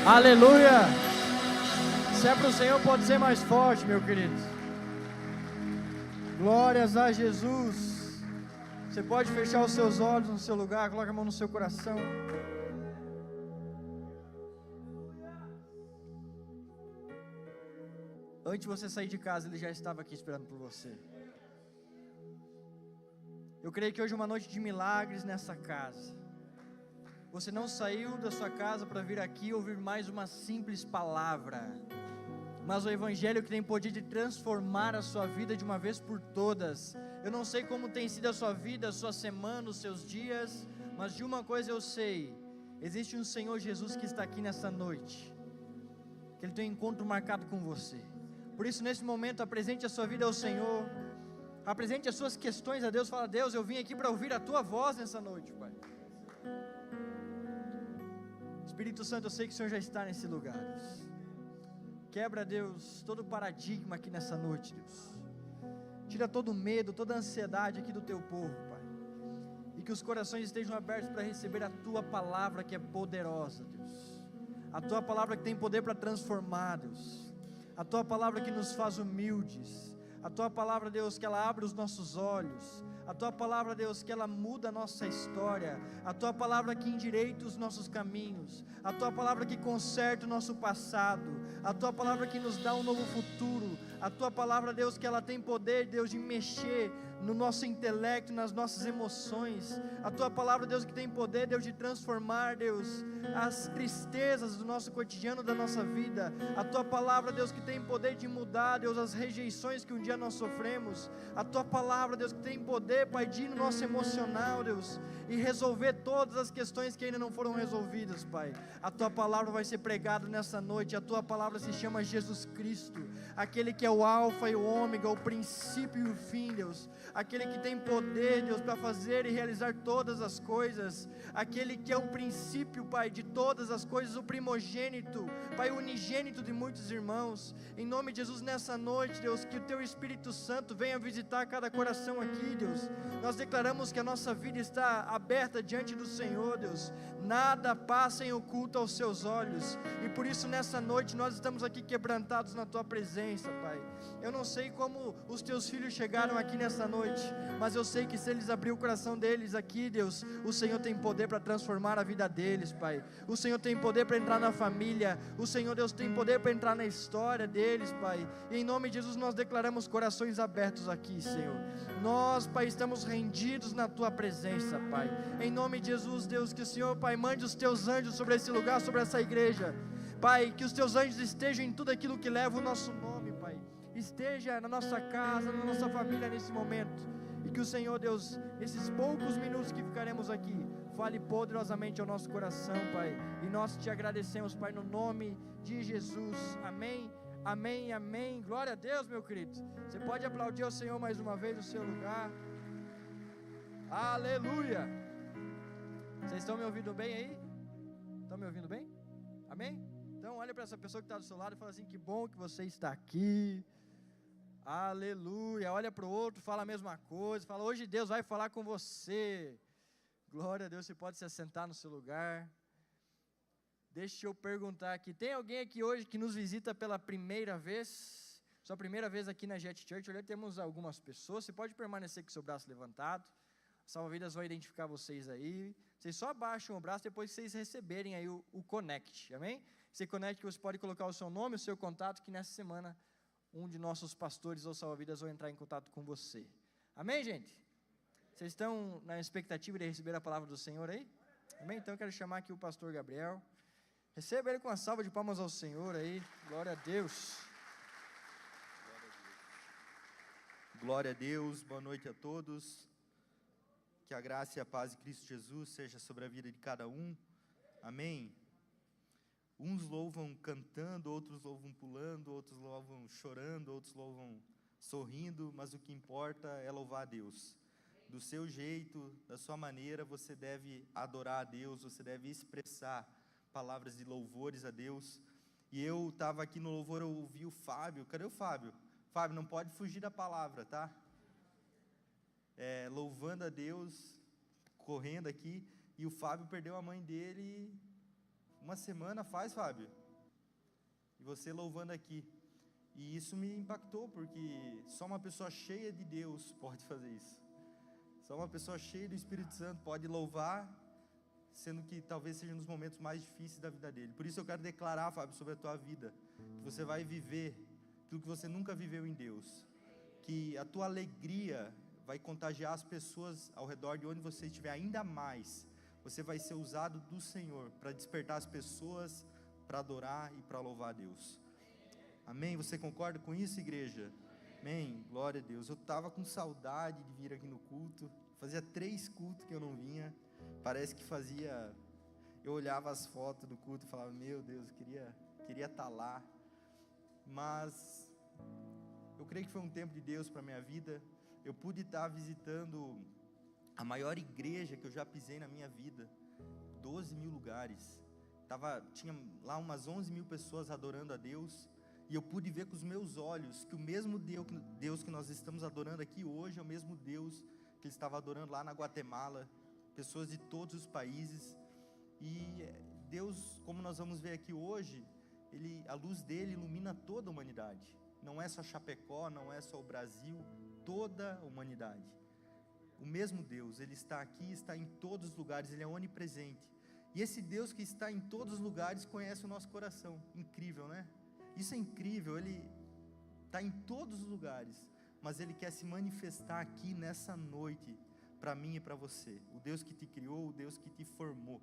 Aleluia! Se é para o Senhor, pode ser mais forte, meu querido. Glórias a Jesus. Você pode fechar os seus olhos no seu lugar, coloca a mão no seu coração. Antes de você sair de casa, Ele já estava aqui esperando por você. Eu creio que hoje é uma noite de milagres nessa casa. Você não saiu da sua casa para vir aqui ouvir mais uma simples palavra, mas o Evangelho que tem poder de transformar a sua vida de uma vez por todas. Eu não sei como tem sido a sua vida, a sua semana, os seus dias, mas de uma coisa eu sei: existe um Senhor Jesus que está aqui nessa noite, que Ele tem um encontro marcado com você. Por isso, nesse momento, apresente a sua vida ao Senhor, apresente as suas questões a Deus. Fala: Deus, eu vim aqui para ouvir a Tua voz nessa noite, Pai. Espírito Santo, eu sei que o Senhor já está nesse lugar, Deus. Quebra, Deus, todo paradigma aqui nessa noite, Deus. Tira todo o medo, toda a ansiedade aqui do Teu povo, Pai. E que os corações estejam abertos para receber a Tua palavra que é poderosa, Deus. A Tua palavra que tem poder para transformar, Deus. A Tua palavra que nos faz humildes. A Tua palavra, Deus, que ela abre os nossos olhos. A Tua palavra, Deus, que ela muda a nossa história. A Tua palavra que endireita os nossos caminhos. A Tua palavra que conserta o nosso passado. A Tua palavra que nos dá um novo futuro. A Tua palavra, Deus, que ela tem poder, Deus, de mexer no nosso intelecto, nas nossas emoções. A Tua palavra, Deus, que tem poder, Deus, de transformar, Deus, as tristezas do nosso cotidiano, da nossa vida. A Tua palavra, Deus, que tem poder de mudar, Deus, as rejeições que um dia nós sofremos. A Tua palavra, Deus, que tem poder, Pai, de ir no nosso emocional, Deus, e resolver todas as questões que ainda não foram resolvidas, Pai. A Tua palavra vai ser pregada nessa noite. A Tua palavra se chama Jesus Cristo, aquele que é o alfa e o ômega, o princípio e o fim, Deus. Aquele que tem poder, Deus, para fazer e realizar todas as coisas. Aquele que é o princípio, Pai, de todas as coisas, o primogênito, Pai, o unigênito de muitos irmãos. Em nome de Jesus, nessa noite, Deus, que o Teu Espírito Santo venha visitar cada coração aqui, Deus. Nós declaramos que a nossa vida está aberta diante do Senhor, Deus. Nada passa em oculto aos Seus olhos. E por isso, nessa noite, nós estamos aqui quebrantados na Tua presença, Pai. Eu não sei como os Teus filhos chegaram aqui nessa noite, mas eu sei que se eles abrir o coração deles aqui, Deus, o Senhor tem poder para transformar a vida deles, Pai. O Senhor tem poder para entrar na família. O Senhor, Deus, tem poder para entrar na história deles, Pai. E em nome de Jesus nós declaramos corações abertos aqui, Senhor. Nós, Pai, estamos rendidos na Tua presença, Pai. Em nome de Jesus, Deus, que o Senhor, Pai, mande os Teus anjos sobre esse lugar, sobre essa igreja, Pai, que os Teus anjos estejam em tudo aquilo que leva o nosso nome, Pai. Esteja na nossa casa, na nossa família nesse momento. E que o Senhor, Deus, nesses poucos minutos que ficaremos aqui, fale poderosamente ao nosso coração, Pai. E nós te agradecemos, Pai, no nome de Jesus. Amém, amém, amém. Glória a Deus, meu querido. Você pode aplaudir ao Senhor mais uma vez no seu lugar. Aleluia. Vocês estão me ouvindo bem aí? Estão me ouvindo bem? Amém? Então olha para essa pessoa que está do seu lado e fala assim: que bom que você está aqui. Aleluia. Olha para o outro, fala a mesma coisa. Fala: hoje Deus vai falar com você. Glória a Deus. Você pode se assentar no seu lugar. Deixa eu perguntar aqui: tem alguém aqui hoje que nos visita pela primeira vez? Sua primeira vez aqui na Jet Church? Olha, temos algumas pessoas. Você pode permanecer com o seu braço levantado. A Salva-Vidas vai identificar vocês aí. Vocês só abaixam o braço depois que vocês receberem aí o Connect. Amém? Esse Connect, você pode colocar o seu nome, o seu contato, que nessa semana um de nossos pastores ou salva-vidas vai entrar em contato com você. Amém, gente? Vocês estão na expectativa de receber a palavra do Senhor aí? Amém? Então eu quero chamar aqui o pastor Gabriel. Receba ele com uma salva de palmas ao Senhor aí. Glória a Deus. Glória a Deus. Boa noite a todos. Que a graça e a paz de Cristo Jesus seja sobre a vida de cada um. Amém? Uns louvam cantando, outros louvam pulando, outros louvam chorando, outros louvam sorrindo, mas o que importa é louvar a Deus. Do seu jeito, da sua maneira, você deve adorar a Deus, você deve expressar palavras de louvores a Deus. E eu estava aqui no louvor, eu ouvi o Fábio. Cadê o Fábio? Fábio, não pode fugir da palavra, tá? Louvando a Deus, correndo aqui, e o Fábio perdeu a mãe dele uma semana faz, Fábio, e você louvando aqui. E isso me impactou, porque só uma pessoa cheia de Deus pode fazer isso. Só uma pessoa cheia do Espírito Santo pode louvar, sendo que talvez seja nos momentos mais difíceis da vida dele. Por isso eu quero declarar, Fábio, sobre a tua vida, que você vai viver aquilo que você nunca viveu em Deus. Que a tua alegria vai contagiar as pessoas ao redor de onde você estiver ainda mais. Você vai ser usado do Senhor para despertar as pessoas para adorar e para louvar a Deus. Amém? Você concorda com isso, igreja? Amém? Glória a Deus. Eu estava com saudade de vir aqui no culto. Fazia 3 cultos que eu não vinha. Parece que fazia... Eu olhava as fotos do culto e falava, meu Deus, queria estar lá. Mas eu creio que foi um tempo de Deus para a minha vida. Eu pude estar visitando a maior igreja que eu já pisei na minha vida. 12 mil lugares. Tinha lá umas 11 mil pessoas adorando a Deus. E eu pude ver com os meus olhos que o mesmo Deus que nós estamos adorando aqui hoje é o mesmo Deus que ele estava adorando lá na Guatemala. Pessoas de todos os países. E Deus, como nós vamos ver aqui hoje, a luz dele ilumina toda a humanidade. Não é só Chapecó, não é só o Brasil, toda a humanidade. O mesmo Deus, ele está aqui, está em todos os lugares, ele é onipresente. E esse Deus que está em todos os lugares conhece o nosso coração. Incrível, né? Isso é incrível, ele está em todos os lugares, mas ele quer se manifestar aqui nessa noite, para mim e para você. O Deus que te criou, o Deus que te formou.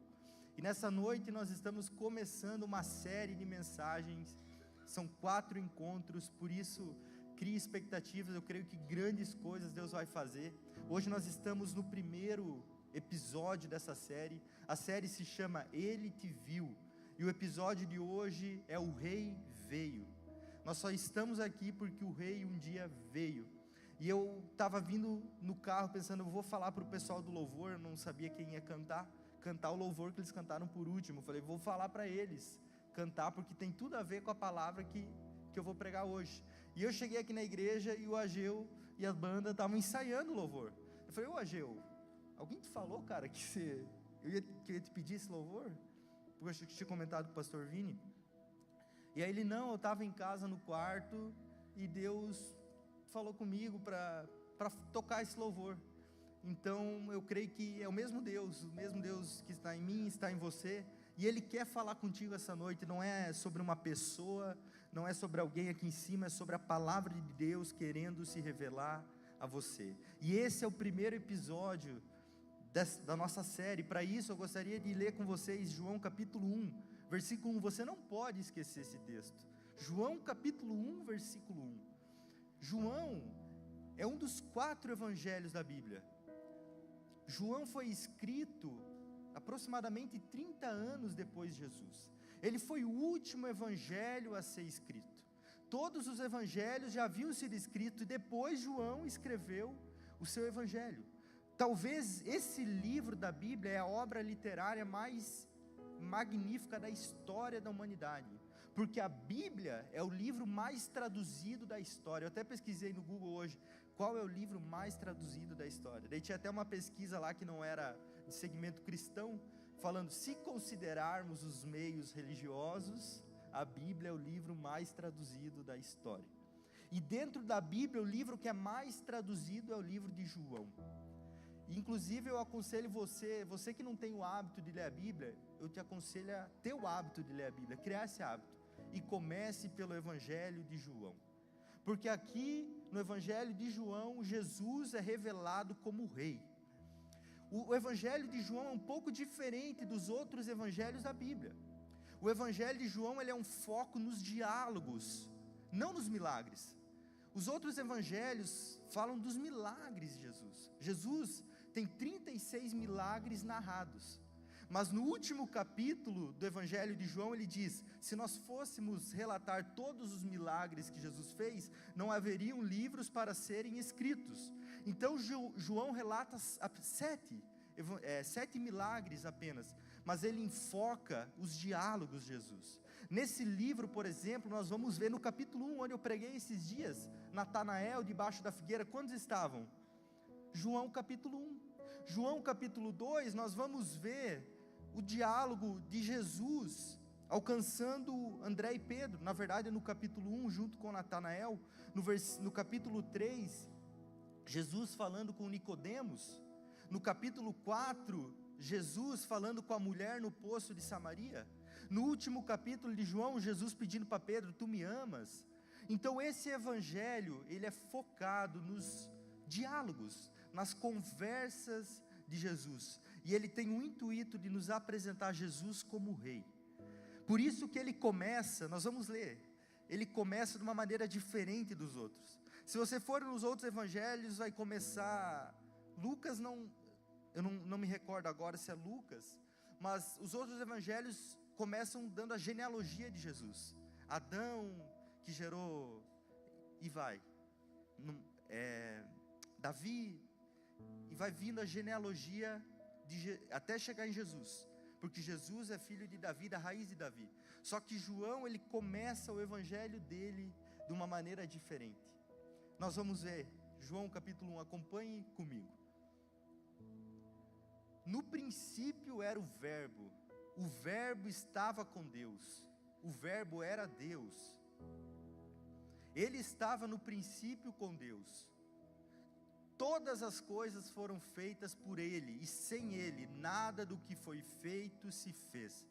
E nessa noite nós estamos começando uma série de mensagens, são 4 encontros, por isso crie expectativas, eu creio que grandes coisas Deus vai fazer. Hoje nós estamos no primeiro episódio dessa série, a série se chama Ele Te Viu, e o episódio de hoje é O Rei Veio. Nós só estamos aqui porque o Rei um dia veio. E eu estava vindo no carro pensando, eu vou falar para o pessoal do louvor, eu não sabia quem ia cantar o louvor que eles cantaram por último. Eu falei, vou falar para eles cantar, porque tem tudo a ver com a palavra que eu vou pregar hoje. E eu cheguei aqui na igreja e o Ageu e a banda estavam ensaiando o louvor. Eu falei, ô Ageu, alguém te falou, cara, que eu ia te pedir esse louvor? Porque eu achei que tinha comentado com o pastor Vini. E aí ele, não, eu estava em casa no quarto e Deus falou comigo para tocar esse louvor. Então eu creio que é o mesmo Deus que está em mim, está em você, e Ele quer falar contigo essa noite. Não é sobre uma pessoa, não é sobre alguém aqui em cima, é sobre a palavra de Deus querendo se revelar a você. E esse é o primeiro episódio da nossa série. Para isso eu gostaria de ler com vocês João capítulo 1, versículo 1, você não pode esquecer esse texto. João capítulo 1, versículo 1. João é um dos 4 evangelhos da Bíblia. João foi escrito aproximadamente 30 anos depois de Jesus. Ele foi o último evangelho a ser escrito. Todos os evangelhos já haviam sido escritos e depois João escreveu o seu evangelho. Talvez esse livro da Bíblia é a obra literária mais magnífica da história da humanidade, porque a Bíblia é o livro mais traduzido da história. Eu até pesquisei no Google hoje, qual é o livro mais traduzido da história? Daí tinha até uma pesquisa lá que não era de segmento cristão, falando, se considerarmos os meios religiosos, a Bíblia é o livro mais traduzido da história. E dentro da Bíblia, o livro que é mais traduzido é o livro de João. E, inclusive eu aconselho você que não tem o hábito de ler a Bíblia, eu te aconselho a ter o hábito de ler a Bíblia, criar esse hábito. E comece pelo Evangelho de João. Porque aqui no Evangelho de João, Jesus é revelado como Rei. O Evangelho de João é um pouco diferente dos outros evangelhos da Bíblia. O Evangelho de João, ele é um foco nos diálogos, não nos milagres. Os outros evangelhos falam dos milagres de Jesus. Jesus tem 36 milagres narrados. Mas no último capítulo do Evangelho de João, ele diz, se nós fôssemos relatar todos os milagres que Jesus fez, não haveriam livros para serem escritos. Então João relata 7 milagres apenas, mas ele enfoca os diálogos de Jesus. Nesse livro, por exemplo, nós vamos ver no capítulo 1, onde eu preguei esses dias, Natanael debaixo da figueira, quantos estavam? João capítulo 1. João capítulo 2, nós vamos ver o diálogo de Jesus alcançando André e Pedro. Na verdade, no capítulo 1, junto com Natanael. No capítulo 3, Jesus falando com Nicodemos. No capítulo 4, Jesus falando com a mulher no poço de Samaria. No último capítulo de João, Jesus pedindo para Pedro: tu me amas? Então esse evangelho, ele é focado nos diálogos, nas conversas de Jesus. E ele tem o intuito de nos apresentar Jesus como rei. Por isso que ele começa, nós vamos ler, ele começa de uma maneira diferente dos outros. Se você for nos outros evangelhos, vai começar, Lucas eu não me recordo agora se é Lucas, mas os outros evangelhos começam dando a genealogia de Jesus. Adão, que gerou, e vai, Davi, e vai vindo a genealogia, até chegar em Jesus, porque Jesus é filho de Davi, da raiz de Davi. Só que João, ele começa o evangelho dele de uma maneira diferente. Nós vamos ver, João capítulo 1, acompanhe comigo. No princípio era o verbo estava com Deus, o verbo era Deus, ele estava no princípio com Deus. Todas as coisas foram feitas por ele, e sem ele, nada do que foi feito se fez.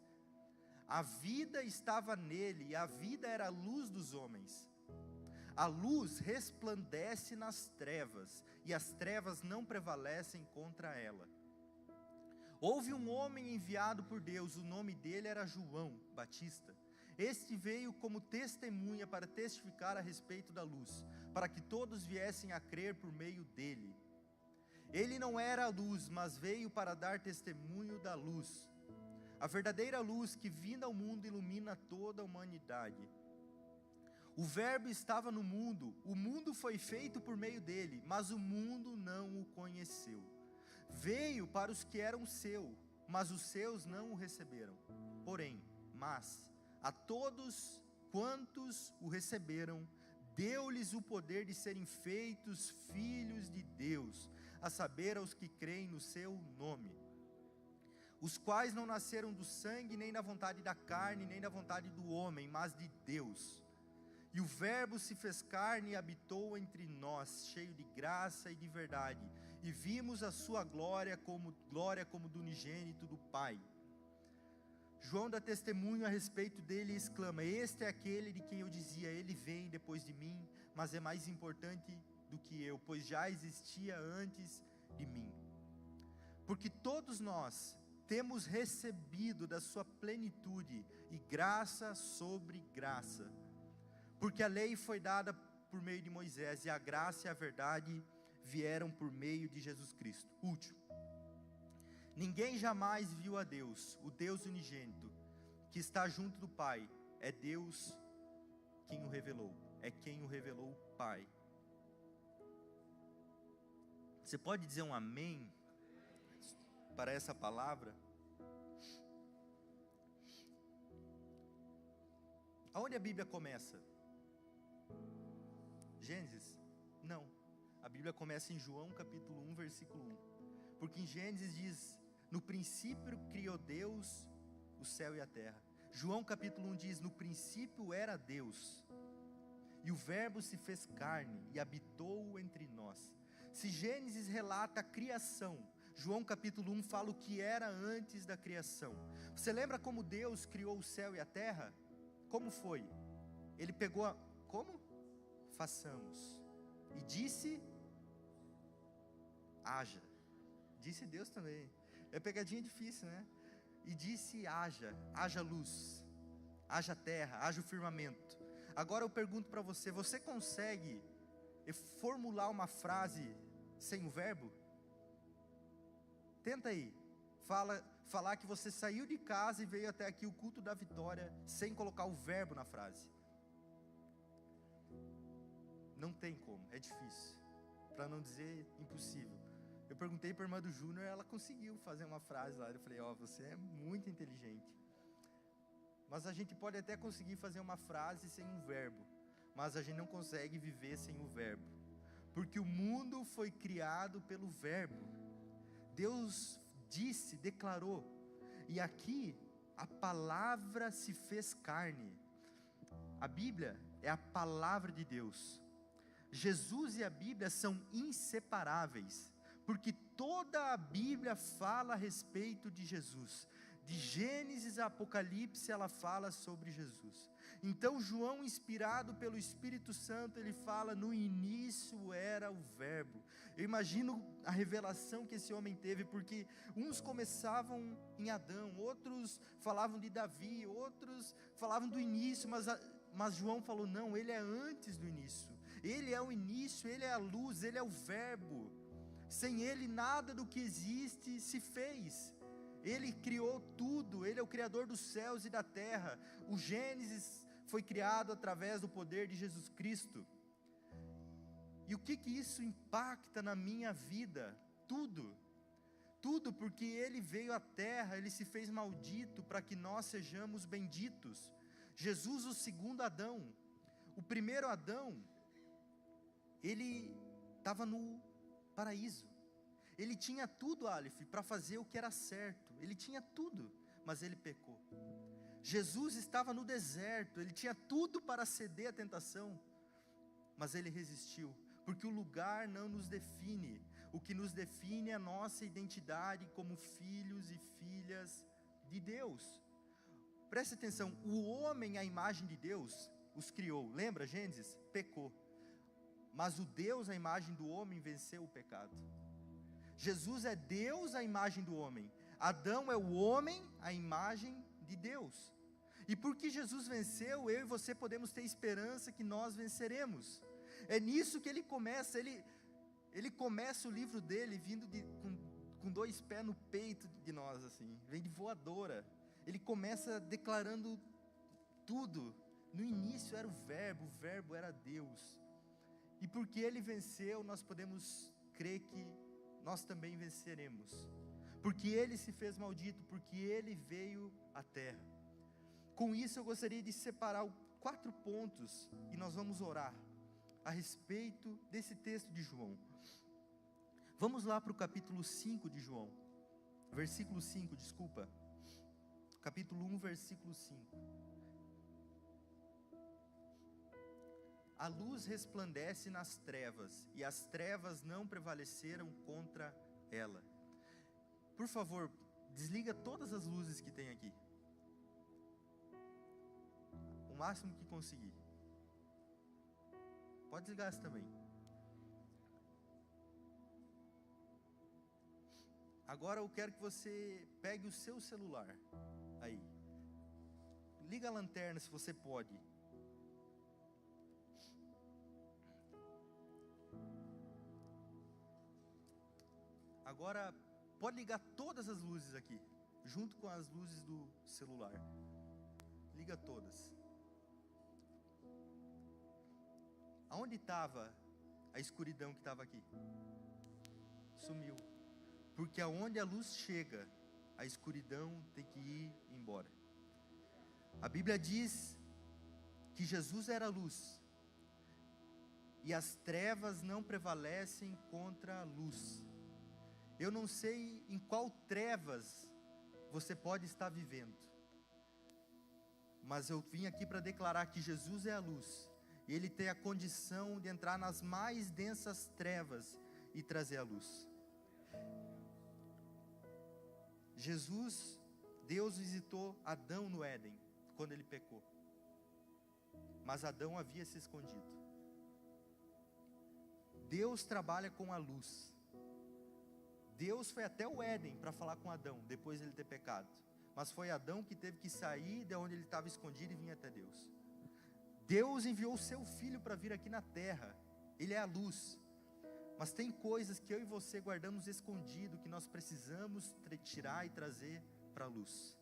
A vida estava nele, e a vida era a luz dos homens. A luz resplandece nas trevas, e as trevas não prevalecem contra ela. Houve um homem enviado por Deus, o nome dele era João Batista. Este veio como testemunha para testificar a respeito da luz, para que todos viessem a crer por meio dele. Ele não era a luz, mas veio para dar testemunho da luz. A verdadeira luz que vinda ao mundo ilumina toda a humanidade. O verbo estava no mundo, o mundo foi feito por meio dele, mas o mundo não o conheceu. Veio para os que eram seu, mas os seus não o receberam. Porém, a todos quantos o receberam, deu-lhes o poder de serem feitos filhos de Deus, a saber, aos que creem no seu nome, os quais não nasceram do sangue, nem da vontade da carne, nem da vontade do homem, mas de Deus. E o verbo se fez carne e habitou entre nós, cheio de graça e de verdade, e vimos a sua glória como do unigênito do Pai. João dá testemunho a respeito dele e exclama: este é aquele de quem eu dizia, ele vem depois de mim, mas é mais importante do que eu, pois já existia antes de mim. Porque todos nós temos recebido da sua plenitude, e graça sobre graça. Porque a lei foi dada por meio de Moisés, e a graça e a verdade vieram por meio de Jesus Cristo. Último. Ninguém jamais viu a Deus, o Deus unigênito, que está junto do Pai. É Deus quem o revelou, é quem o revelou o Pai. Você pode dizer um amém para essa palavra? Aonde a Bíblia começa? Gênesis? Não. A Bíblia começa em João capítulo 1, versículo 1. Porque em Gênesis diz: no princípio criou Deus o céu e a terra. João capítulo 1 diz: no princípio era Deus, e o verbo se fez carne e habitou entre nós. Se Gênesis relata a criação, João capítulo 1 fala o que era antes da criação. Você lembra como Deus criou o céu e a terra? Como foi? Ele pegou como? Façamos. E disse: haja. Disse Deus também. É pegadinha difícil, né? E disse: haja luz, haja terra, haja o firmamento. Agora eu pergunto para você: você consegue formular uma frase sem o verbo? Tenta aí. Falar que você saiu de casa e veio até aqui o culto da vitória sem colocar o verbo na frase. Não tem como, é difícil, para não dizer impossível. Eu perguntei para a irmã do Júnior, ela conseguiu fazer uma frase lá. Eu falei: você é muito inteligente. Mas a gente pode até conseguir fazer uma frase sem um verbo, mas a gente não consegue viver sem o verbo, porque o mundo foi criado pelo verbo. Deus disse, declarou, E aqui, a palavra se fez carne. A Bíblia é a palavra de Deus. Jesus e a Bíblia são inseparáveis, porque toda a Bíblia fala a respeito de Jesus. De Gênesis a Apocalipse, ela fala sobre Jesus. Então João, inspirado pelo Espírito Santo, ele fala: no início era o Verbo. Eu imagino a revelação que esse homem teve, porque uns começavam em Adão, outros falavam de Davi, outros falavam do início, mas João falou: não, ele é antes do início. Ele é o início, ele é a luz, ele é o Verbo. Sem ele nada do que existe se fez. Ele criou tudo, ele é o criador dos céus e da terra. O Gênesis foi criado através do poder de Jesus Cristo. E o que isso impacta na minha vida? Tudo, porque ele veio à terra, ele se fez maldito para que nós sejamos benditos. Jesus, o segundo Adão. O primeiro Adão, ele estava no paraíso. Ele tinha tudo, Aleph, para fazer o que era certo. Ele tinha tudo, mas ele pecou. Jesus estava no deserto. Ele tinha tudo para ceder à tentação, mas ele resistiu. Porque o lugar não nos define. O que nos define é a nossa identidade como filhos e filhas de Deus. Preste atenção, o homem, à imagem de Deus, os criou. Lembra Gênesis? Pecou. Mas o Deus, à imagem do homem, venceu o pecado. Jesus é Deus, à imagem do homem. Adão é o homem, à imagem de Deus. E porque Jesus venceu, eu e você podemos ter esperança que nós venceremos. É nisso que ele começa. Ele começa o livro dele vindo com 2 pés no peito de nós, assim. Vem de voadora. Ele começa declarando tudo. No início era o Verbo era Deus. E porque ele venceu, nós podemos crer que nós também venceremos. Porque ele se fez maldito, porque ele veio à terra. Com isso eu gostaria de separar 4 pontos, e nós vamos orar a respeito desse texto de João. Vamos lá para o capítulo 5 de João, versículo 5, desculpa. Capítulo 1, versículo 5. A luz resplandece nas trevas, e as trevas não prevaleceram contra ela. Por favor, desliga todas as luzes que tem aqui. O máximo que conseguir. Pode desligar essa também. Agora eu quero que você pegue o seu celular. Aí. Liga a lanterna se você pode. Agora, pode ligar todas as luzes aqui, junto com as luzes do celular. Liga todas. Aonde estava a escuridão que estava aqui? Sumiu. Porque aonde a luz chega, a escuridão tem que ir embora. A Bíblia diz que Jesus era a luz, e as trevas não prevalecem contra a luz. Eu não sei em qual trevas você pode estar vivendo, mas eu vim aqui para declarar que Jesus é a luz, e Ele tem a condição de entrar nas mais densas trevas e trazer a luz. Deus visitou Adão no Éden, quando ele pecou, mas Adão havia se escondido. Deus trabalha com a luz. Deus foi até o Éden para falar com Adão, depois de ele ter pecado. Mas foi Adão que teve que sair de onde ele estava escondido e vir até Deus. Deus enviou o seu Filho para vir aqui na terra. Ele é a luz. Mas tem coisas que eu e você guardamos escondido, que nós precisamos tirar e trazer para a luz.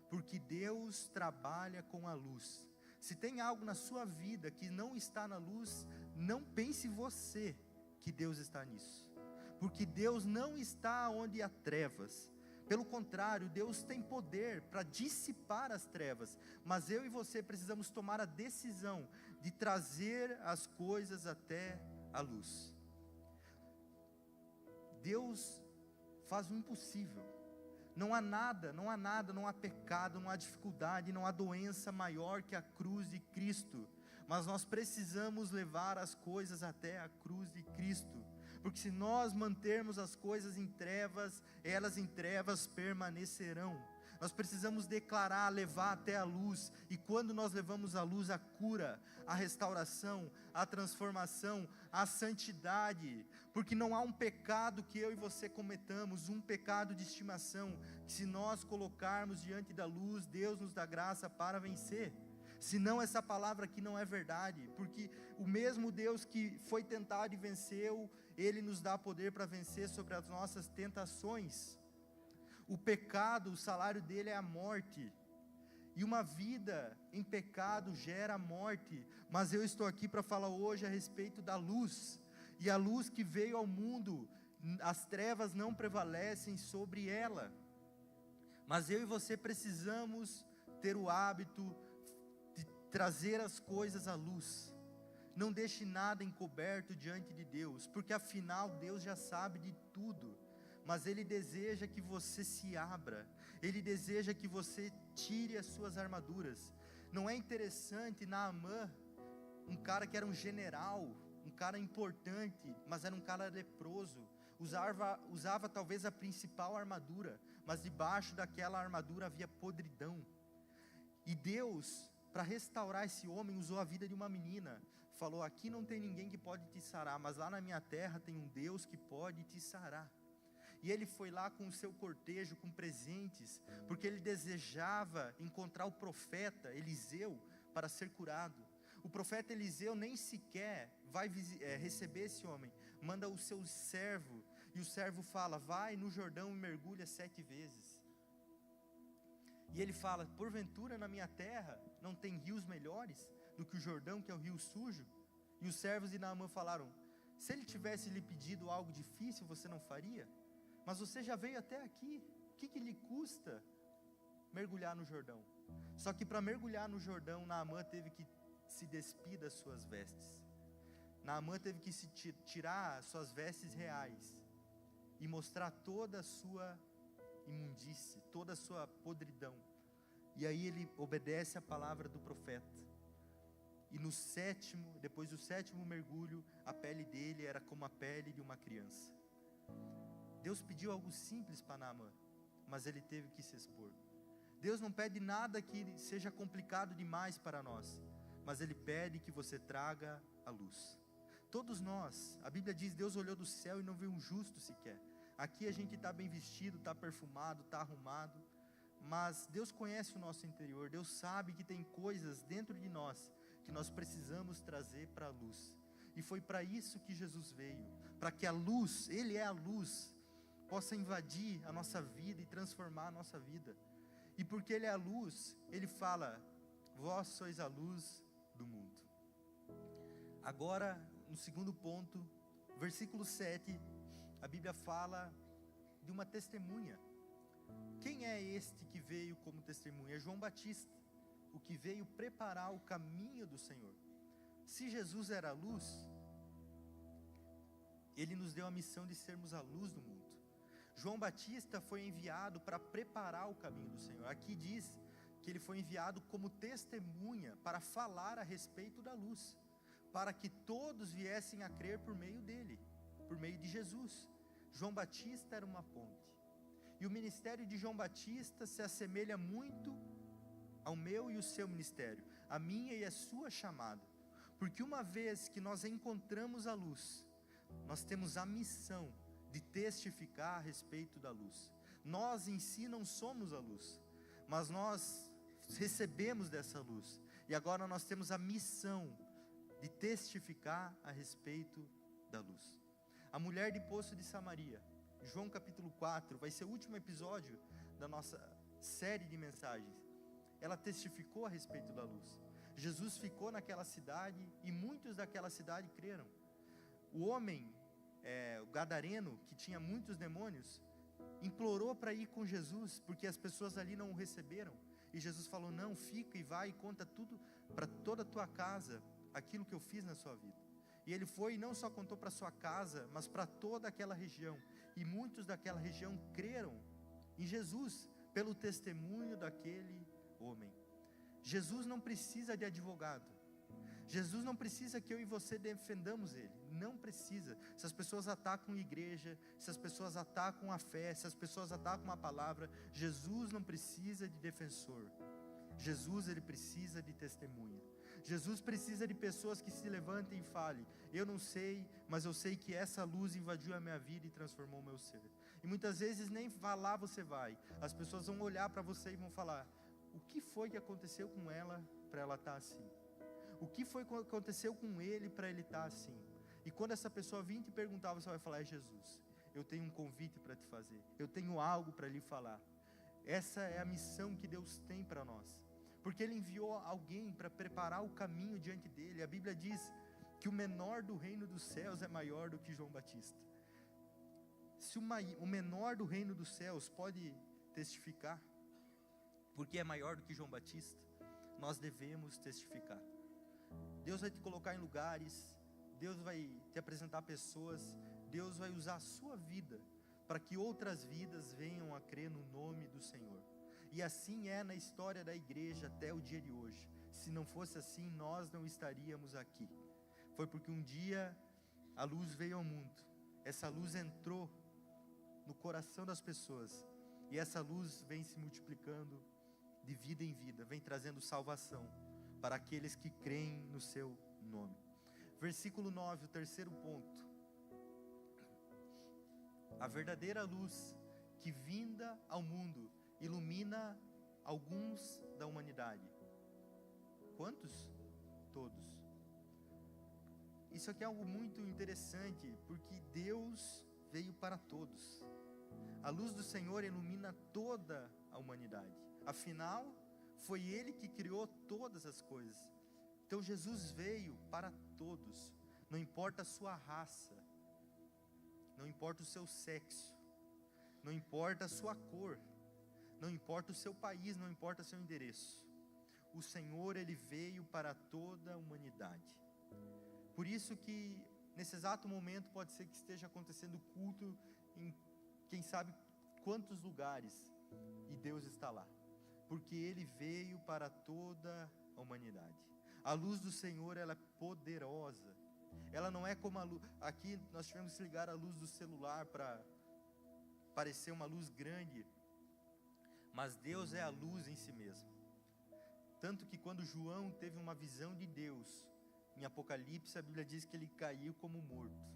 Porque Deus trabalha com a luz. Se tem algo na sua vida que não está na luz, não pense você que Deus está nisso. Porque Deus não está onde há trevas. Pelo contrário, Deus tem poder para dissipar as trevas. Mas eu e você precisamos tomar a decisão de trazer as coisas até a luz. Deus faz o impossível. Não há nada, não há pecado, não há dificuldade, não há doença maior que a cruz de Cristo. Mas nós precisamos levar as coisas até a cruz de Cristo. Porque se nós mantermos as coisas em trevas, elas em trevas permanecerão. Nós precisamos declarar, levar até a luz. E quando nós levamos à luz a cura, a restauração, a transformação, a santidade. Porque não há um pecado que eu e você cometamos, um pecado de estimação, que se nós colocarmos diante da luz, Deus nos dá graça para vencer. Senão essa palavra aqui não é verdade. Porque o mesmo Deus que foi tentado e venceu, Ele nos dá poder para vencer sobre as nossas tentações. O pecado, o salário dele é a morte, e uma vida em pecado gera morte, mas eu estou aqui para falar hoje a respeito da luz, e a luz que veio ao mundo, as trevas não prevalecem sobre ela, mas eu e você precisamos ter o hábito de trazer as coisas à luz. Não deixe nada encoberto diante de Deus, porque afinal Deus já sabe de tudo. Mas Ele deseja que você se abra, Ele deseja que você tire as suas armaduras. Não é interessante Naamã, um cara que era um general, um cara importante, mas era um cara leproso, usava talvez a principal armadura, mas debaixo daquela armadura havia podridão. E Deus, para restaurar esse homem, usou a vida de uma menina, falou: aqui não tem ninguém que pode te sarar, mas lá na minha terra tem um Deus que pode te sarar. E ele foi lá com o seu cortejo, com presentes, porque ele desejava encontrar o profeta Eliseu para ser curado. O profeta Eliseu nem sequer vai receber esse homem, manda o seu servo, e o servo fala: vai no Jordão e mergulha 7 vezes. E ele fala: porventura na minha terra não tem rios melhores do que o Jordão, que é o rio sujo? E os servos de Naamã falaram: se ele tivesse lhe pedido algo difícil, você não faria? Mas você já veio até aqui, o que lhe custa mergulhar no Jordão? Só que para mergulhar no Jordão, Naamã teve que se despir das suas vestes. Naamã teve que se tirar suas vestes reais e mostrar toda a sua imundície, toda a sua podridão. E aí ele obedece a palavra do profeta. E depois do 7º mergulho, a pele dele era como a pele de uma criança. Deus pediu algo simples para Naamã, mas ele teve que se expor. Deus não pede nada que seja complicado demais para nós, mas Ele pede que você traga a luz. Todos nós, a Bíblia diz, Deus olhou do céu e não viu um justo sequer. Aqui a gente está bem vestido, está perfumado, está arrumado, mas Deus conhece o nosso interior. Deus sabe que tem coisas dentro de nós que nós precisamos trazer para a luz. E foi para isso que Jesus veio, para que a luz, Ele é a luz, possa invadir a nossa vida e transformar a nossa vida. E porque Ele é a luz, Ele fala: vós sois a luz do mundo. Agora, no segundo ponto, versículo 7, a Bíblia fala de uma testemunha. Quem é este que veio como testemunha? É João Batista, o que veio preparar o caminho do Senhor. Se Jesus era a luz, Ele nos deu a missão de sermos a luz do mundo. João Batista foi enviado para preparar o caminho do Senhor. Aqui diz que ele foi enviado como testemunha para falar a respeito da luz, para que todos viessem a crer por meio dele, por meio de Jesus. João Batista era uma ponte. E o ministério de João Batista se assemelha muito ao meu e o seu ministério, a minha e a sua chamada. Porque uma vez que nós encontramos a luz, nós temos a missão de testificar a respeito da luz. Nós em si não somos a luz, mas nós recebemos dessa luz, e agora nós temos a missão de testificar a respeito da luz. A mulher de Poço de Samaria, João capítulo 4, vai ser o último episódio da nossa série de mensagens. Ela testificou a respeito da luz. Jesus ficou naquela cidade e muitos daquela cidade creram. O homem, o gadareno, que tinha muitos demônios, implorou para ir com Jesus, porque as pessoas ali não o receberam. E Jesus falou: não, fica e vai e conta tudo para toda a tua casa, aquilo que eu fiz na sua vida. E ele foi e não só contou para sua casa, mas para toda aquela região. E muitos daquela região creram em Jesus, pelo testemunho daquele homem. Jesus não precisa de advogado. Jesus não precisa que eu e você defendamos Ele. Não precisa. Se as pessoas atacam a igreja, se as pessoas atacam a fé, se as pessoas atacam a palavra, Jesus não precisa de defensor. Jesus, Ele precisa de testemunha. Jesus precisa de pessoas que se levantem e falem: eu não sei, mas eu sei que essa luz invadiu a minha vida e transformou o meu ser. E muitas vezes nem falar você vai. As pessoas vão olhar para você e vão falar: o que foi que aconteceu com ela para ela estar assim? O que foi que aconteceu com ele para ele estar assim? E quando essa pessoa vir te perguntar, você vai falar: é Jesus, eu tenho um convite para te fazer, eu tenho algo para lhe falar. Essa é a missão que Deus tem para nós, porque Ele enviou alguém para preparar o caminho diante dEle. A Bíblia diz que o menor do reino dos céus é maior do que João Batista. Se o menor do reino dos céus pode testificar, porque é maior do que João Batista, nós devemos testificar. Deus vai te colocar em lugares, Deus vai te apresentar pessoas, Deus vai usar a sua vida para que outras vidas venham a crer no nome do Senhor. E assim é na história da igreja até o dia de hoje. Se não fosse assim, nós não estaríamos aqui. Foi porque um dia a luz veio ao mundo, essa luz entrou no coração das pessoas, e essa luz vem se multiplicando de vida em vida, vem trazendo salvação para aqueles que creem no seu nome. Versículo 9, o terceiro ponto: a verdadeira luz que vinda ao mundo ilumina alguns da humanidade. Quantos? Todos. Isso aqui é algo muito interessante, porque Deus veio para todos. A luz do Senhor ilumina toda a humanidade. Afinal, foi Ele que criou todas as coisas. Então Jesus veio para todos. Não importa a sua raça, não importa o seu sexo, não importa a sua cor, não importa o seu país, não importa o seu endereço. O Senhor, Ele veio para toda a humanidade. Por isso que nesse exato momento pode ser que esteja acontecendo culto em quem sabe quantos lugares, e Deus está lá, porque Ele veio para toda a humanidade. A luz do Senhor, ela é poderosa. Ela não é como a luz. Aqui nós tivemos que ligar a luz do celular para parecer uma luz grande, mas Deus é a luz em si mesmo. Tanto que quando João teve uma visão de Deus, em Apocalipse a Bíblia diz que ele caiu como morto.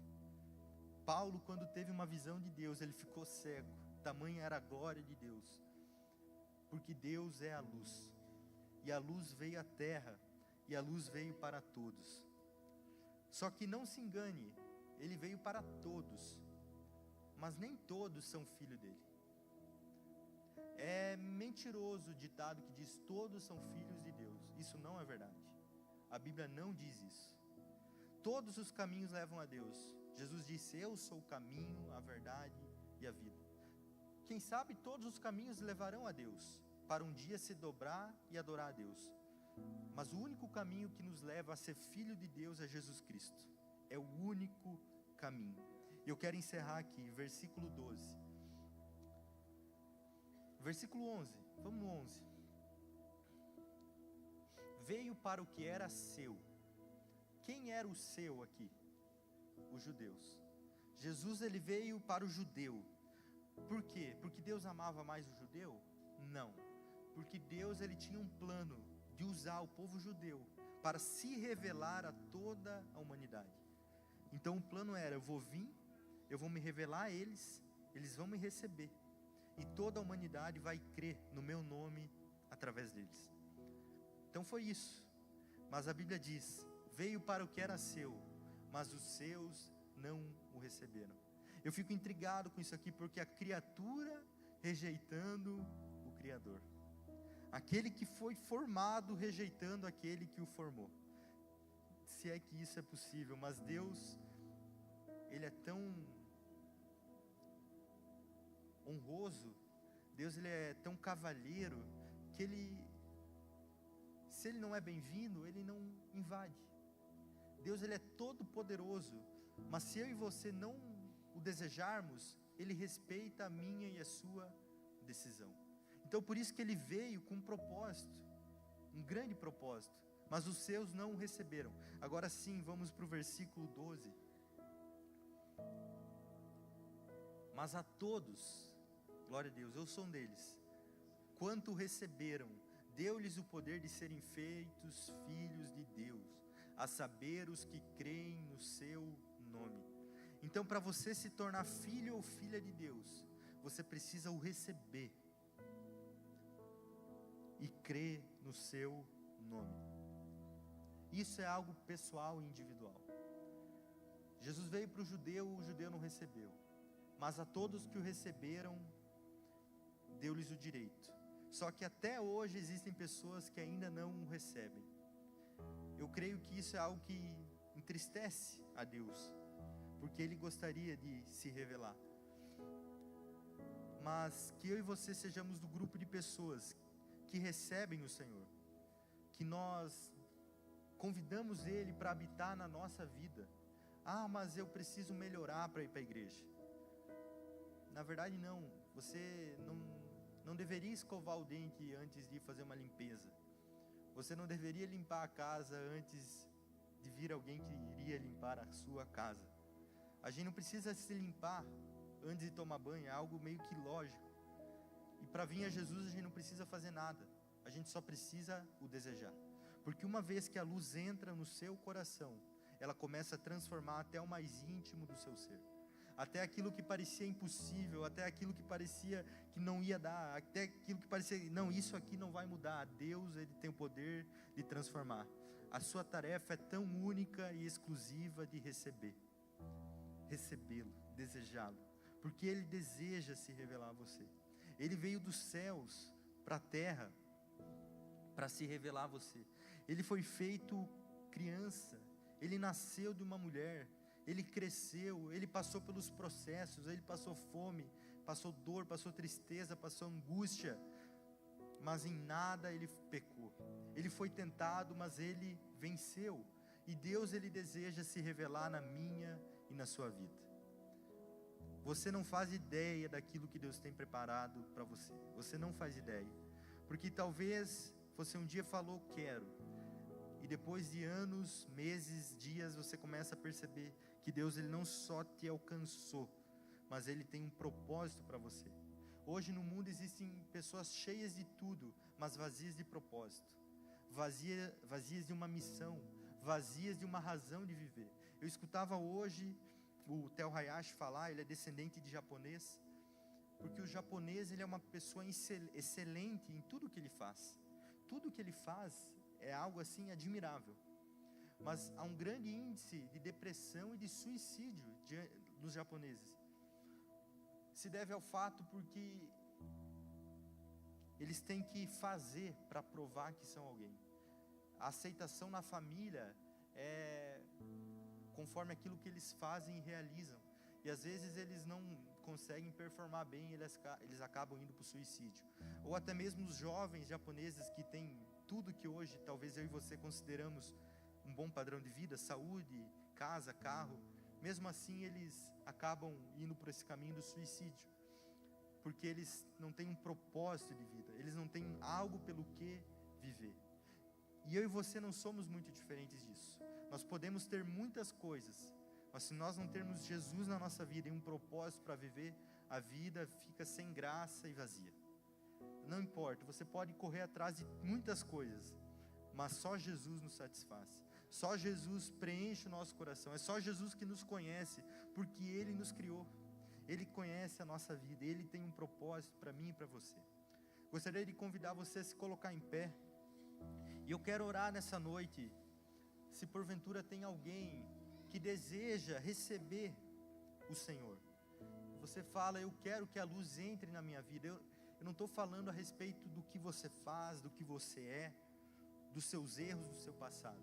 Paulo, quando teve uma visão de Deus, ele ficou cego. Tamanha era a glória de Deus, porque Deus é a luz, e a luz veio à terra, e a luz veio para todos. Só que não se engane, Ele veio para todos, mas nem todos são filhos dele. É mentiroso o ditado que diz: todos são filhos de Deus. Isso não é verdade. A Bíblia não diz isso. Todos os caminhos levam a Deus. Jesus disse: eu sou o caminho, a verdade e a vida. Quem sabe todos os caminhos levarão a Deus, para um dia se dobrar e adorar a Deus. Mas o único caminho que nos leva a ser filho de Deus é Jesus Cristo. É o único caminho. Eu quero encerrar aqui, versículo 12. Versículo 11, vamos no 11. Veio para o que era seu. Quem era o seu aqui? Os judeus. Jesus, ele veio para o judeu. Por quê? Porque Deus amava mais o judeu? Não. Porque Deus, ele tinha um plano de usar o povo judeu para se revelar a toda a humanidade. Então o plano era: eu vou vir, eu vou me revelar a eles, eles vão me receber, e toda a humanidade vai crer no meu nome através deles. Então foi isso. Mas a Bíblia diz: veio para o que era seu, mas os seus não o receberam. Eu fico intrigado com isso aqui, porque a criatura rejeitando o Criador, aquele que foi formado rejeitando aquele que o formou. Se é que isso é possível. Mas Deus, ele é tão honroso, Deus, ele é tão cavalheiro, que ele, se ele não é bem-vindo, ele não invade. Deus, ele é todo poderoso, mas se eu e você não o desejarmos, ele respeita a minha e a sua decisão. Então por isso que ele veio com um propósito, um grande propósito, mas os seus não o receberam. Agora sim, vamos para o versículo 12. Mas a todos, glória a Deus, eu sou um deles, quanto receberam, deu-lhes o poder de serem feitos filhos de Deus, a saber os que creem no seu nome. Então para você se tornar filho ou filha de Deus, você precisa o receber e crer no seu nome. Isso é algo pessoal e individual. Jesus veio para o judeu não recebeu, mas a todos que o receberam, deu-lhes o direito. Só que até hoje existem pessoas que ainda não o recebem. Eu creio que isso é algo que entristece a Deus, porque Ele gostaria de se revelar. Mas que eu e você sejamos do grupo de pessoas que recebem o Senhor, que nós convidamos Ele para habitar na nossa vida. Mas eu preciso melhorar para ir para a igreja. Na verdade não, você não deveria escovar o dente antes de fazer uma limpeza. Você não deveria limpar a casa antes de vir alguém que iria limpar a sua casa. A gente não precisa se limpar antes de tomar banho, é algo meio que lógico. E para vir a Jesus a gente não precisa fazer nada, a gente só precisa o desejar. Porque uma vez que a luz entra no seu coração, ela começa a transformar até o mais íntimo do seu ser. Até aquilo que parecia impossível, até aquilo que parecia que não ia dar, até aquilo que parecia, não, isso aqui não vai mudar. Deus, Ele tem o poder de transformar. A sua tarefa é tão única e exclusiva de recebê-lo, desejá-lo, porque Ele deseja se revelar a você. Ele veio dos céus para a terra para se revelar a você. Ele foi feito criança, Ele nasceu de uma mulher, Ele cresceu, Ele passou pelos processos, Ele passou fome, passou dor, passou tristeza, passou angústia, mas em nada Ele pecou. Ele foi tentado, mas Ele venceu. E Deus, Ele deseja se revelar na minha e na sua vida. Você não faz ideia daquilo que Deus tem preparado para você. Você não faz ideia. Porque talvez você um dia falou quero, e depois de anos, meses, dias, você começa a perceber que Deus, Ele não só te alcançou, mas Ele tem um propósito para você. Hoje no mundo existem pessoas cheias de tudo, mas vazias de propósito, vazias de uma missão, vazias de uma razão de viver. Eu escutava hoje o Theo Hayashi falar, ele é descendente de japonês, porque o japonês, ele é uma pessoa excelente em tudo que ele faz. Tudo que ele faz é algo assim admirável, mas há um grande índice de depressão e de suicídio dos japoneses. Se deve ao fato porque eles têm que fazer para provar que são alguém. A aceitação na família é conforme aquilo que eles fazem e realizam, e às vezes eles não conseguem performar bem, eles acabam indo para o suicídio. Ou até mesmo os jovens japoneses que têm tudo que hoje talvez eu e você consideramos um bom padrão de vida, saúde, casa, carro, mesmo assim eles acabam indo por esse caminho do suicídio, porque eles não têm um propósito de vida, eles não têm algo pelo que viver. E eu e você não somos muito diferentes disso. Nós podemos ter muitas coisas, mas se nós não termos Jesus na nossa vida e um propósito para viver, a vida fica sem graça e vazia. Não importa, você pode correr atrás de muitas coisas, mas só Jesus nos satisfaz. Só Jesus preenche o nosso coração. É só Jesus que nos conhece, porque Ele nos criou. Ele conhece a nossa vida, Ele tem um propósito para mim e para você. Gostaria de convidar você a se colocar em pé, e eu quero orar nessa noite. Se porventura tem alguém que deseja receber o Senhor, você fala, eu quero que a luz entre na minha vida. Eu não estou falando a respeito do que você faz, do que você é, dos seus erros, do seu passado.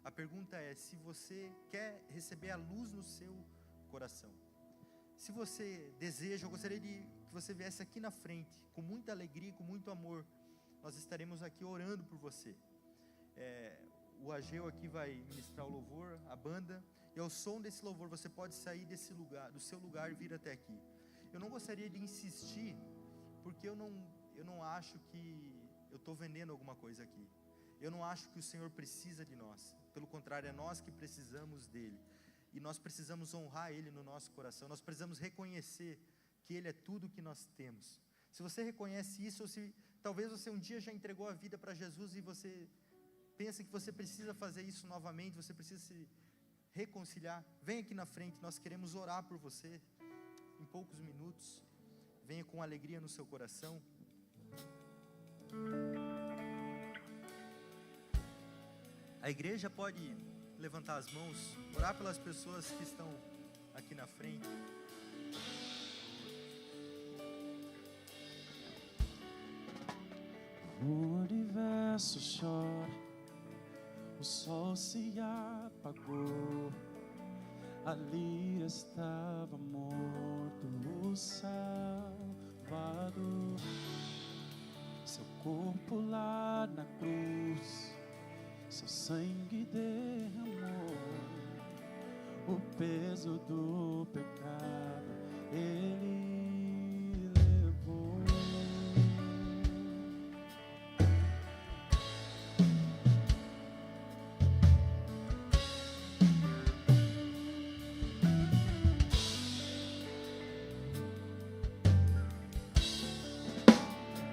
A pergunta é, se você quer receber a luz no seu coração. Se você deseja, eu gostaria que você viesse aqui na frente, com muita alegria, com muito amor. Nós estaremos aqui orando por você. O Ageu aqui vai ministrar o louvor, a banda, e ao som desse louvor você pode sair desse lugar, do seu lugar, e vir até aqui. Eu não gostaria de insistir porque eu não acho que eu estou vendendo alguma coisa aqui. Eu não acho que o Senhor precisa de nós. Pelo contrário, é nós que precisamos dEle. E nós precisamos honrar Ele no nosso coração. Nós precisamos reconhecer que Ele é tudo que nós temos. Se você reconhece isso, ou se talvez você um dia já entregou a vida para Jesus e você pensa que você precisa fazer isso novamente, você precisa se reconciliar, vem aqui na frente, nós queremos orar por você em poucos minutos. Venha com alegria no seu coração. A igreja pode levantar as mãos, orar pelas pessoas que estão aqui na frente. O universo chora, o sol se apagou, ali estava morto o Salvador. Seu corpo lá na cruz, seu sangue derramou, o peso do pecado Ele levou.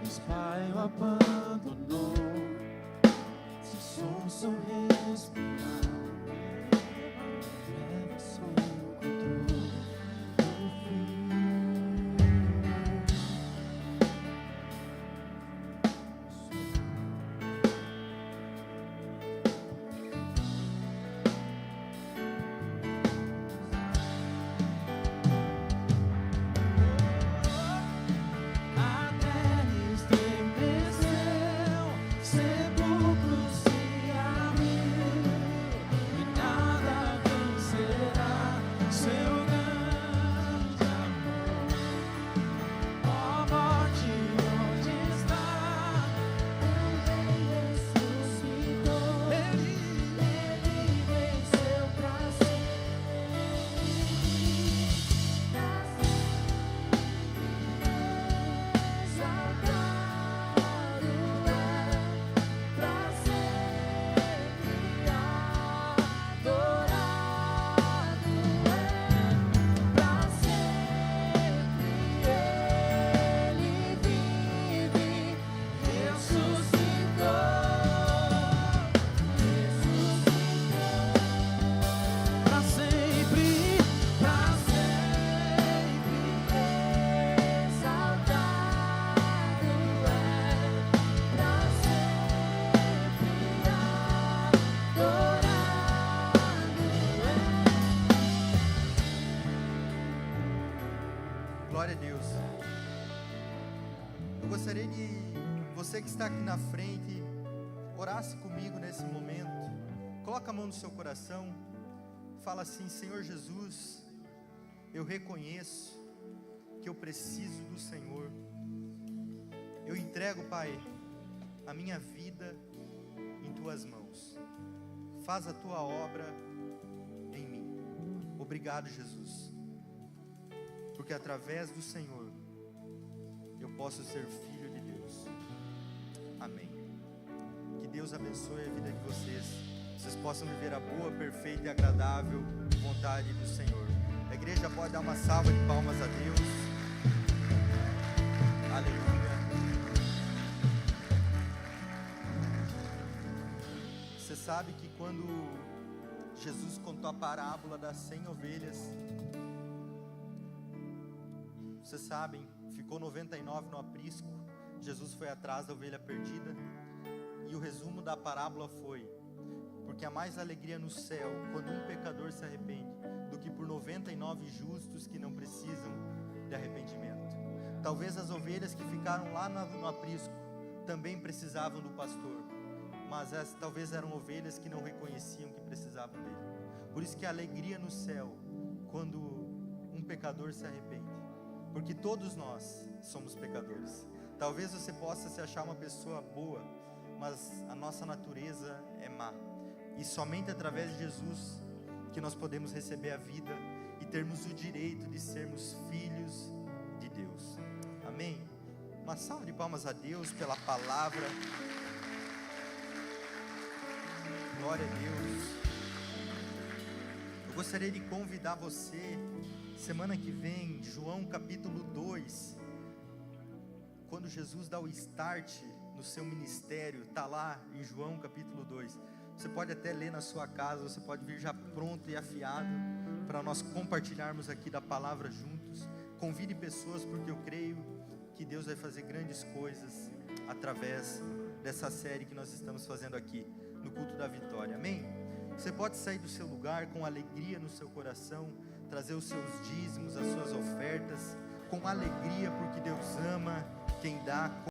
Os Pai o abandonou, cessou seu respirar, leva seu controle do fim. A terra estremeceu, sepulcro se abriu, e nada vencerá seu grande amor. Ó morte, onde está? O Rei ressuscitou, Ele venceu pra sempre, exaltado é, pra sempre adorado é, pra sempre Ele vive, ressuscitou, pra sempre, exaltado é, pra sempre adorado Glória a Deus. Eu gostaria de você que está aqui na frente orasse comigo nesse momento. Coloca a mão no seu coração. Fala assim: Senhor Jesus, eu reconheço que eu preciso do Senhor. Eu entrego, Pai, a minha vida em Tuas mãos. Faz a Tua obra em mim. Obrigado, Jesus, porque através do Senhor eu posso ser filho de Deus. Amém. Que Deus abençoe a vida de vocês. Vocês possam viver a boa, perfeita e agradável vontade do Senhor. A igreja pode dar uma salva de palmas a Deus. Aleluia. Você sabe que quando Jesus contou a parábola das 100 ovelhas, vocês sabem, ficou 99 no aprisco. Jesus foi atrás da ovelha perdida. E o resumo da parábola foi: porque há mais alegria no céu quando um pecador se arrepende, do que por 99 justos que não precisam de arrependimento. Talvez as ovelhas que ficaram lá no aprisco também precisavam do pastor, mas talvez eram ovelhas que não reconheciam que precisavam dele. Por isso que há alegria no céu quando um pecador se arrepende, porque todos nós somos pecadores. Talvez você possa se achar uma pessoa boa, mas a nossa natureza é má, e somente através de Jesus que nós podemos receber a vida e termos o direito de sermos filhos de Deus. Amém? Uma salva de palmas a Deus pela palavra. Glória a Deus. Eu gostaria de convidar você, semana que vem, João capítulo 2, quando Jesus dá o start no seu ministério, está lá em João capítulo 2. Você pode até ler na sua casa, você pode vir já pronto e afiado, para nós compartilharmos aqui da palavra juntos. Convide pessoas, porque eu creio que Deus vai fazer grandes coisas através dessa série que nós estamos fazendo aqui no culto da vitória, amém? Você pode sair do seu lugar com alegria no seu coração, trazer os seus dízimos, as suas ofertas, com alegria, porque Deus ama quem dá